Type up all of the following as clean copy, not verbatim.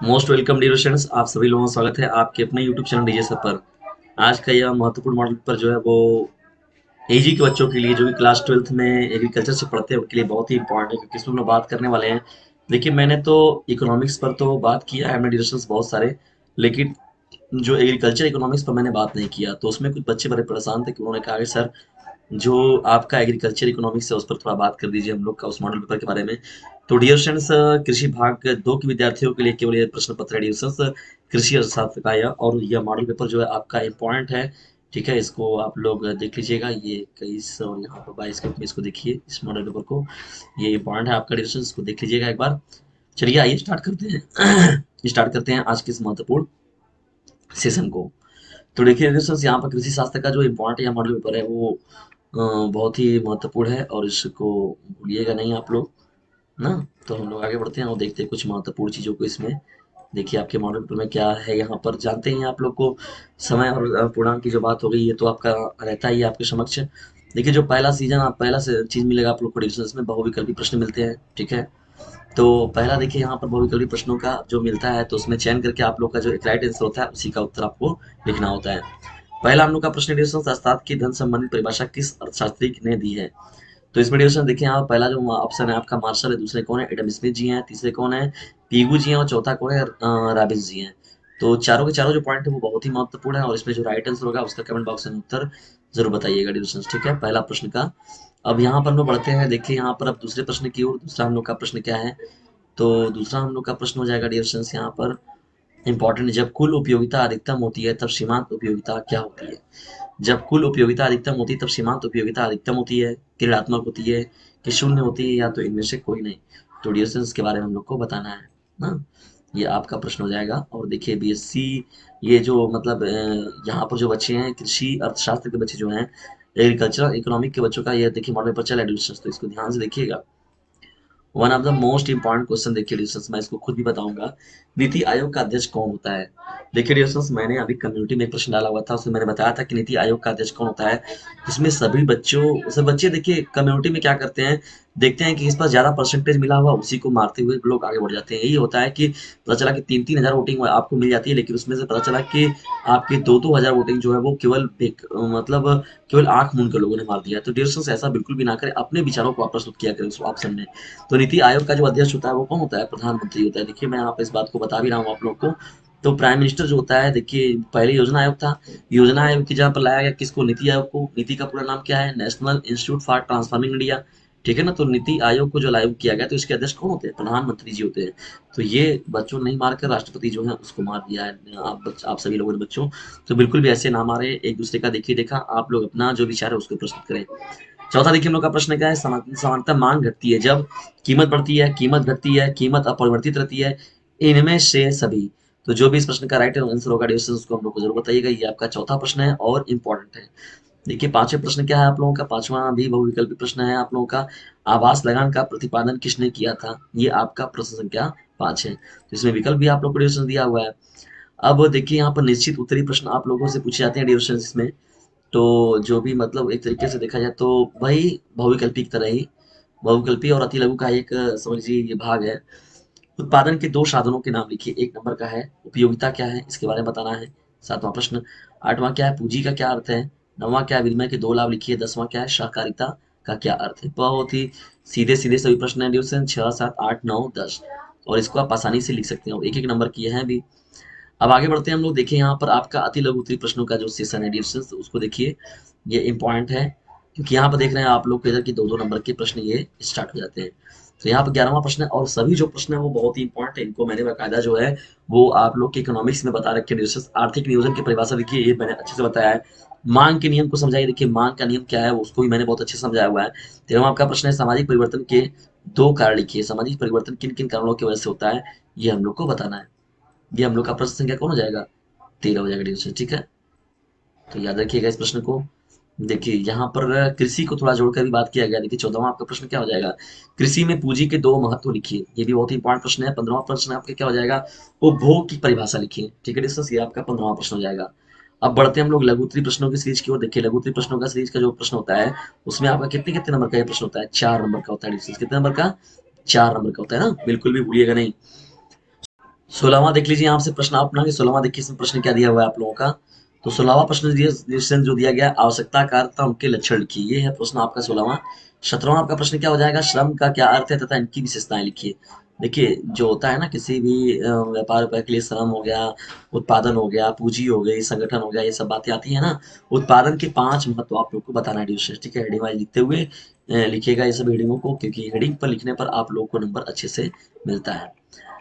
Most welcome dear students, आप सभी लोगों का स्वागत है आपके अपने यूट्यूब चैनल डीजे सर पर। आज का यह महत्वपूर्ण मॉडल पर जो है वो एजी के बच्चों के लिए जो कि क्लास 12th में एग्रीकल्चर से पढ़ते हैं उनके लिए बहुत ही इंपॉर्टेंट है, क्योंकि इसमें हम लोग बात करने वाले हैं। देखिए, मैंने तो इकोनॉमिक्स पर तो बात किया है, हमने डिस्कशंस बहुत सारे, लेकिन जो एग्रीकल्चर इकोनॉमिक्स पर मैंने बात नहीं किया, तो उसमें कुछ बच्चे बड़े परेशान थे कि उन्होंने कहा कि सर, जो आपका एग्रीकल्चर इकोनॉमिक्स है उस पर थोड़ा बात कर दीजिए हम लोग का उस मॉडल पेपर के बारे में। तो डियर स्टूडेंट्स, कृषि भाग 2 के विद्यार्थियों के लिए केवल ये प्रश्न पत्र है डियर स्टूडेंट्स, कृषि अर्थशास्त्र का। यह और यह मॉडल पेपर जो है आपका इम्पोर्टेंट है। ठीक है, इसको आप लोग देख लीजिएगा। ये 21 और यहाँ पर 22 के में इसको देखिए, इस मॉडल पेपर को। ये इम्पोर्टेंट है आपका डियर स्टूडेंट्स, इसको देख लीजिएगा एक बार। चलिए आइए स्टार्ट करते हैं स्टार्ट करते हैं आज के इस महत्वपूर्ण सेशन को। तो देखिए दोस्तों, यहाँ पर कृषि शास्त्र का जो इम्पोर्टेंट या मॉडल पेपर है वो बहुत ही महत्वपूर्ण है, और इसको भूलिएगा नहीं आप लोग ना। तो हम लोग आगे बढ़ते हैं और देखते हैं कुछ महत्वपूर्ण चीज़ों को इसमें। देखिए आपके मॉडल पेपर में क्या है, यहाँ पर जानते हैं आप लोग को समय और पूर्णांक की जो बात हो गई ये तो आपका रहता ही है आपके समक्ष। देखिए, जो पहला सीजन आप पहला से चीज़ मिलेगा आप लोग को डिविजन में, बहुविकल्पी प्रश्न मिलते हैं। ठीक है, तो पहला देखिए यहाँ पर बहुविकल्पी प्रश्नों का जो मिलता है, तो उसमें चयन करके आप लोग का जो एक राइट आंसर होता है उसी का उत्तर आपको लिखना होता है। पहला हम लोग का प्रश्न डिविजन, अर्थात की धन संबंधित परिभाषा किस अर्थशास्त्री ने दी है। तो इसमें डिविजन देखिए, यहाँ पहला जो ऑप्शन है आपका मार्शल है, दूसरे कौन है एडम स्मिथ जी हैं, तीसरे कौन है पीगू जी हैं, और चौथा कौन है रॉबिन्स जी हैं। तो चारों के चारों जो पॉइंट है वो बहुत ही महत्वपूर्ण है, और इसमें जो राइट आंसर होगा उसका कमेंट बॉक्स में उत्तर जरूर बताइएगा डिविजन। ठीक है, पहला प्रश्न का। अब यहाँ पर हम लोग बढ़ते हैं, देखिए यहाँ पर अब दूसरे प्रश्न की ओर। दूसरा हम लोग का प्रश्न क्या है, तो दूसरा हम लोग का प्रश्न हो जाएगा डियर स्टूडेंट्स यहाँ पर इम्पोर्टेंट, जब कुल उपयोगिता अधिकतम होती है तब सीमांत उपयोगिता क्या होती है। जब कुल उपयोगिता अधिकतम होती है तब सीमांत उपयोगिता अधिकतम होती है, कि ऋणात्मक होती है, कि शून्य होती है, या तो इनमें से कोई नहीं। तो डियर स्टूडेंट्स के बारे में हम लोग को बताना है ना। ये आपका प्रश्न हो जाएगा। और देखिए बीएससी, ये जो मतलब यहाँ पर जो बच्चे हैं कृषि अर्थशास्त्र के बच्चे जो हैं, एग्रीकल्चरल इकोनॉमिक के बच्चों का ये देखिए मॉडल पर चला है डियर स्टूडेंट्स, तो इसको ध्यान से देखिएगा। One of the most important question देखिए डिस्कस, मैं इसको खुद भी बताऊंगा। नीति आयोग का अध्यक्ष कौन होता है। देखिए डिस्कस, मैंने अभी कम्युनिटी में एक प्रश्न डाला हुआ था, उसमें मैंने बताया था कि नीति आयोग का अध्यक्ष कौन होता है। इसमें सभी बच्चों सब बच्चे देखिए कम्युनिटी में क्या करते हैं, देखते हैं कि इस पर ज्यादा परसेंटेज मिला हुआ उसी को मारते हुए लोग आगे बढ़ जाते हैं। यही होता है कि पता चला कि 3-3 हजार वोटिंग आपको मिल जाती है, लेकिन उसमें से पता चला कि आपकी 2-2 हजार वोटिंग जो है वो केवल मतलब केवल आंख मूंद कर लोगों ने मार दिया। तो डियर स्टूडेंट्स, ऐसा बिल्कुल भी ना करें, अपने विचारों को आप प्रस्तुत किया करें उस ऑप्शन में। तो नीति आयोग का जो अध्यक्ष होता है वो कौन होता है, प्रधानमंत्री होता है। देखिए मैं यहाँ पे इस बात को बता भी रहा हूँ आप लोग को। तो प्राइम मिनिस्टर जो होता है, देखिए पहले योजना आयोग था, योजना आयोग की जगह पर लाया गया किसको, नीति आयोग को। नीति का पूरा नाम क्या है, national institute for transforming India. ठीक है ना, तो नीति आयोग को जो आयोग किया गया तो इसके अध्यक्ष कौन होते हैं, प्रधानमंत्री जी होते हैं। तो ये बच्चों ने नहीं मारकर राष्ट्रपति जो है उसको मार दिया है। आप सभी लोगों ने बच्चों, तो बिल्कुल भी ऐसे ना मारे एक दूसरे का। देखिए देखा, आप लोग अपना जो विचार है उसको प्रस्तुत करें। चौथा देखिए हम लोग का प्रश्न क्या है, समानता मांग घटती है जब कीमत बढ़ती है, कीमत घटती है, कीमत अपरिवर्तित रहती है, इनमें से सभी। तो जो भी इस प्रश्न का राइट आंसर होगा डिस्टेंस, उसको हम लोग को जरूर बताइएगा। ये आपका चौथा प्रश्न है और इम्पोर्टेंट है। देखिए पांचवें प्रश्न क्या है आप लोगों का, पांचवा भी बहुविकल्पी प्रश्न है आप लोगों का। आवास लगान का प्रतिपादन किसने किया था, ये आपका प्रश्न संख्या 5 है। तो इसमें विकल्प भी आप लोग को डिस्टेंस दिया हुआ है। अब देखिए यहाँ पर निश्चित उत्तरी प्रश्न आप लोगों से पूछे जाते हैं डिस्टेंस इसमें। तो जो भी मतलब एक तरीके से देखा जाए तो वही बहुविकल्पी की तरह ही, बहुविकल्पी और अति लघु का एक समझ लीजिए ये भाग है। उत्पादन के दो साधनों के नाम लिखिए। एक नंबर का है उपयोगिता क्या है, इसके बारे में बताना है। सातवां प्रश्न। आठवां क्या है पूंजी का क्या अर्थ है। नौवां क्या है विनिमय के दो लाभ लिखिए। दसवां क्या है सहकारिता का क्या अर्थ है। बहुत ही सीधे सीधे सभी प्रश्न है ड्यूशन 6, 7, 8, 9, 10, और इसको आप आसानी से लिख सकते हो, एक एक नंबर किए हैं भी। अब आगे बढ़ते हैं हम लोग, देखिए यहाँ पर आपका अति लघु उत्तरीय प्रश्नों का जो सेशन है डिस्टेंस, उसको देखिए। ये इंपॉर्टेंट है, क्योंकि यहाँ पर देख रहे हैं आप लोग के इधर की 2-2 नंबर के प्रश्न ये स्टार्ट हो जाते हैं। तो यहाँ पर 11वां प्रश्न है, और सभी जो प्रश्न है वो बहुत ही इंपॉर्टेंट है, इनको मैंने बाकायदा जो है वो आप लोग के इकोनॉमिक्स में बता रखे डिस्टेंस। आर्थिक नियोजन की परिभाषा देखिए, ये मैंने अच्छे से बताया है। मांग के नियम को समझाइए, देखिए मांग का नियम क्या है उसको भी मैंने बहुत अच्छे से समझाया हुआ है। 13वां आपका प्रश्न है सामाजिक परिवर्तन के दो कारण लिखिए। सामाजिक परिवर्तन किन किन कारणों की वजह से होता है, ये हम लोग को बताना है। ये हम लोग का प्रश्न संख्या कौन हो जाएगा, 13 हो जाएगा डिवीजन। ठीक है, तो याद रखिएगा इस प्रश्न को। देखिए यहाँ पर कृषि को थोड़ा जोड़कर भी बात किया गया। देखिए 14वां आपका प्रश्न क्या हो जाएगा, कृषि में पूंजी के दो महत्व लिखिए। ये भी बहुत ही इंपॉर्टेंट प्रश्न है। 15वां प्रश्न आपका क्या हो जाएगा, उपभोग की परिभाषा लिखिए। ठीक है डिस्कस, ये आपका 15वां प्रश्न हो जाएगा। अब बढ़ते हैं हम लोग लघु उत्तरीय प्रश्नों की सीरीज की ओर। देखिए लघु उत्तरीय प्रश्नों का सीरीज का जो प्रश्न होता है उसमें आपका कितने कितने नंबर का ये प्रश्न होता है, 4 नंबर का होता है। डिस्कस कितने नंबर का, 4 नंबर का होता है ना, बिल्कुल भी भूलिएगा नहीं। 16वां देख लीजिए यहाँ से प्रश्न अपना कि 16वां देखिए इसमें प्रश्न क्या दिया हुआ है आप लोगों का। तो 16वां प्रश्न जो दिया गया है, आवश्यकता कारकता उनके लक्षण लिखिए, ये है प्रश्न आपका 16वां। 17वां आपका प्रश्न क्या हो जाएगा, श्रम का क्या अर्थ है तथा इनकी विशेषताएं लिखिए। देखिए जो होता है ना किसी भी व्यापार व्यापार के लिए, श्रम हो गया, उत्पादन हो गया, पूंजी हो गई, संगठन हो गया, ये सब बातें आती है ना। उत्पादन के 5 महत्व आप लोग को बताना है डिविशन, ठीक है। हेडिंग वाइज लिखते हुए लिखिएगा ये सब हेडिंगों को, क्योंकि हेडिंग पर लिखने पर आप लोग को नंबर अच्छे से मिलता है।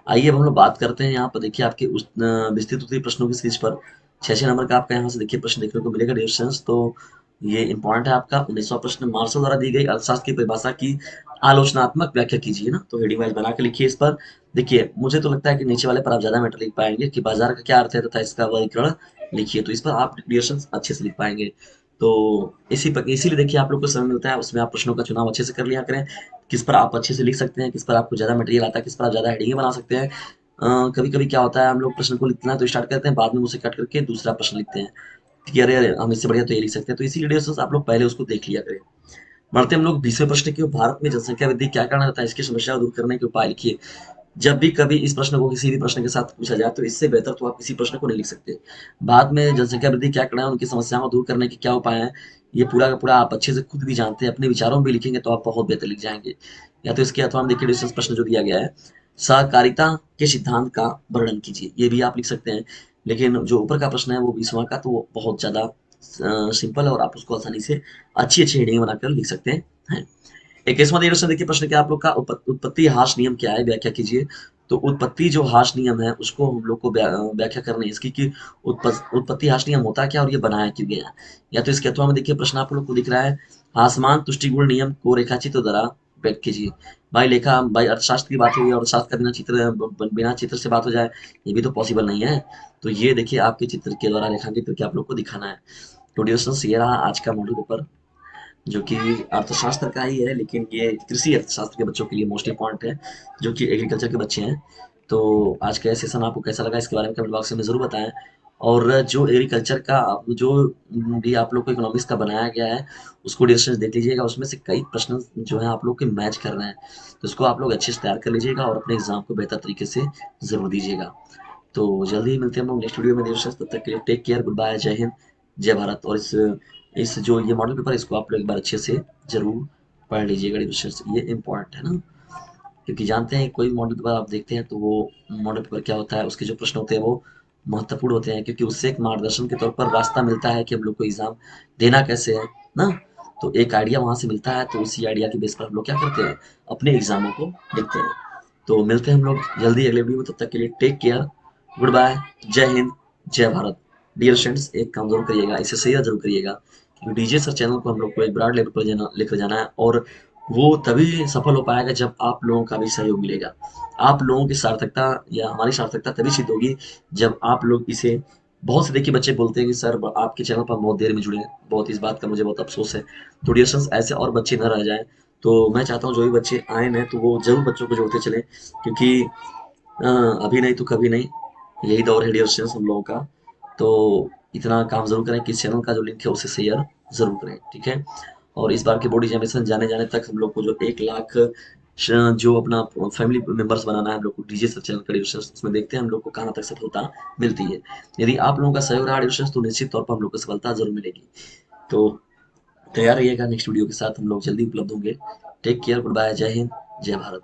आइए अब हम लोग बात करते हैं यहाँ पर, देखिए आपके उस विस्तृत उत्तरीय प्रश्नों की सीरीज पर 6 नंबर का आपका यहाँ से देखिए प्रश्न देखने को मिलेगा डिस्टेंस। तो ये इंपॉर्टेंट है आपका 19वां प्रश्न, मार्शल द्वारा दी गई अर्थशास्त्र की परिभाषा की आलोचनात्मक व्याख्या कीजिए ना। तो हेडिंग वाइज बना के लिखिए इस पर। देखिए मुझे तो लगता है कि नीचे वाले पर आप ज्यादा मैटर लिख पाएंगे कि बाजार का क्या अर्थ है तथा इसका वर्गीकरण लिखिए, तो इस पर आप डिस्टेंस अच्छे से लिख पाएंगे। तो इसीलिए देखिए आप लोग को समय मिलता है, उसमें आप प्रश्नों का चुनाव अच्छे से कर लिया करें, किस पर आप अच्छे से लिख सकते हैं, किस पर आपको ज्यादा मटेरियल आता है, किस पर आप ज्यादा हेडिंग बना सकते हैं। कभी कभी क्या होता है, हम लोग प्रश्न को लिखना तो स्टार्ट करते हैं, बाद में उसे कट करके दूसरा प्रश्न लिखते हैं कि अरे अरे हम इससे बढ़िया तो ये लिख सकते हैं, तो इसीलिए दोस्तों आप लोग पहले उसको देख लिया करें। बढ़ते हम लोग 20वें प्रश्न की ओर, भारत में जनसंख्या वृद्धि क्या कारण रहता है, इसकी समस्या को दूर करने के उपाय लिखिए। जब भी कभी इस प्रश्न को किसी भी प्रश्न के साथ पूछा जाए तो इससे बेहतर तो आप किसी प्रश्न को नहीं लिख सकते। भारत में जनसंख्या वृद्धि क्या कारण है, उनकी समस्याओं को दूर करने के क्या उपाय हैं, ये पूरा का पूरा आप अच्छे से खुद भी जानते हैं, अपने विचारों में भी लिखेंगे तो आप बहुत बेहतर लिख जाएंगे। या तो इसके अथवा हम देखिए डिस्कस प्रश्न जो दिया गया है, सहकारिता के सिद्धांत का वर्णन कीजिए, ये भी आप लिख सकते हैं। लेकिन जो ऊपर का प्रश्न है वो 20वां का, तो वो बहुत ज्यादा सिंपल है और आप उसको आसानी से अच्छी अच्छी हेडिंग बनाकर लिख सकते हैं। 21वां प्रश्न देखिए, प्रश्न क्या आप लोग का, उत्पत्ति हाश नियम क्या है, व्याख्या कीजिए। तो उत्पत्ति जो हाश नियम है उसको हम लोग को व्याख्या करनी है इसकी, कि उत्पत्ति हाश नियम होता है क्या और ये बनाया क्यों गया है। या तो इसके अथवा में देखिए प्रश्न आप लोग को दिख रहा है, आसमान तुष्टिगुण नियम को रेखाचित्र द्वारा व्यक्त कीजिए। भाई अर्थशास्त्र की बात हुई और अर्थशास्त्र का बिना चित्र से बात हो जाए, ये भी तो पॉसिबल नहीं है। तो ये देखिए आपके चित्र के द्वारा रेखांकित करके आप लोग को दिखाना है। तो डिस्कशन ये रहा आज का मॉडल पेपर, जो कि अर्थशास्त्र का ही है, लेकिन ये कृषि अर्थशास्त्र के बच्चों के लिए मोस्ट इम्पॉर्टेंट है, जो कि एग्रीकल्चर के बच्चे हैं। तो आज का सेशन आपको कैसा लगा इसके बारे में कमेंट बॉक्स में ज़रूर बताएं। और जो एग्रीकल्चर का जो भी आप लोग को इकोनॉमिक्स का बनाया गया है उसको डिस्कशन देख लीजिएगा, उसमें से कई प्रश्न जो है आप लोग के मैच कर रहे हैं, तो उसको आप लोग अच्छे से तैयार कर लीजिएगा और अपने एग्जाम को बेहतर तरीके से ज़रूर दीजिएगा। तो जल्दी ही मिलते हैं हम लोग नेक्स्ट वीडियो में देर, तब तक के लिए टेक केयर, गुड बाय, जय हिंद, जय भारत। और इस जो ये मॉडल पेपर है इसको आप लोग एक बार अच्छे से जरूर पढ़ लीजिएगा डिविजन, ये इम्पोर्टेंट है ना। क्योंकि जानते हैं कोई मॉडल पेपर आप देखते हैं तो वो मॉडल पेपर क्या होता है, उसके जो प्रश्न होते हैं वो महत्वपूर्ण होते हैं, क्योंकि उससे एक मार्गदर्शन के तौर पर रास्ता मिलता है कि हम लोग को एग्जाम देना कैसे है ना। तो एक आइडिया वहां से मिलता है, तो उसी आइडिया के बेस पर हम लोग क्या करते हैं, अपने एग्जामों को लिखते हैं। तो मिलते हैं हम लोग जल्दी अगले वीडियो में, तब तक के लिए टेक केयर, गुड बाय, जय हिंद, जय भारत। डियर स्टूडेंट्स एक काम जरूर करिएगा, इसे शेयर जरूर करिएगा, क्योंकि डीजे सर चैनल को हम लोग को एक ब्रॉड लेवल पर लेकर जाना है, और वो तभी सफल हो पाएगा जब आप लोगों का भी सहयोग मिलेगा। आप लोगों की सार्थकता या हमारी सार्थकता तभी सिद्ध होगी जब आप लोग इसे, बहुत से देखिए बच्चे बोलते हैं कि सर आपके चैनल पर बहुत देर में जुड़े हैं, बहुत इस बात का मुझे बहुत अफसोस है। तो डियर स्टूडेंट्स ऐसे और बच्चे न रह जाएं, तो मैं चाहता हूँ जो भी बच्चे आए हैं तो वो जरूर बच्चों को जोड़ते चलें, क्योंकि अभी नहीं तो कभी नहीं, यही दौर है डियर स्टूडेंट्स हम लोगों का। तो इतना काम जरूर करें कि इस चैनल का जो लिंक है उसे शेयर जरूर करें, ठीक है। और इस बार के बोर्ड एग्जामिनेशन जाने जाने तक हम लोग को जो 1 लाख जो अपना फैमिली मेंबर्स बनाना है हम लोग को डीजे सर चैनल का डिविजन, उसमें देखते हैं हम लोग को कहाँ तक सफलता मिलती है। यदि आप लोगों का सहयोग रहा डिविजन तो निश्चित तौर पर हम लोग को सफलता जरूर मिलेगी। तो तैयार रहिएगा, नेक्स्ट वीडियो के साथ हम लोग जल्दी उपलब्ध होंगे। टेक केयर, गुड बाय, जय हिंद, जय भारत।